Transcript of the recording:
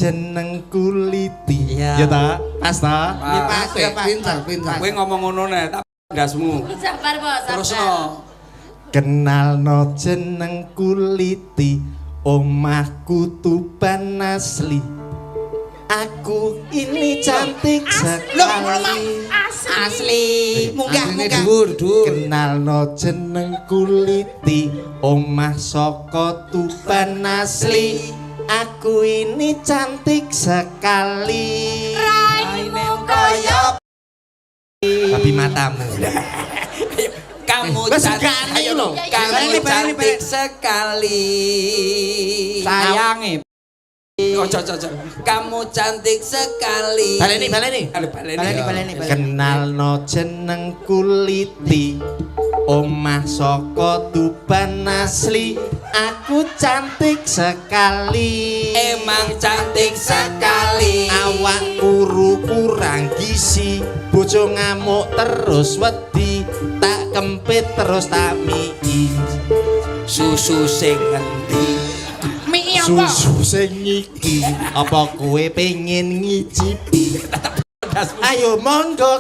jeneng kuliti. Ya ta? Pas ta? Nggih pas, pinter. Kowe ngomong ngono nek tak gasmu. Sabar, Bos. Terusno. Kenalno jeneng kuliti, omahku Tuban asli. Aku ini cantik sekali. Asli. Munggah. Dhuwur. Kenalno jeneng kuliti, omah saka Tuban asli. Aku ini cantik sekali. Raimu kaya Tapi matamu. Kamu cantik sekali. Sayange. Ojo. Kamu cantik sekali. Baleni. Baleni. Kenalno jeneng kuliti, omah saka Tuban asli. Aku cantik sekali. Emang cantik sekali. Awak kuru kurang gizi, bojo ngamuk terus wedi, tak kempit terus tak mii. Susu sing ngendi? Mie apa? Susu sing iki, apa kowe pengen ngicipi? Ayo monggo.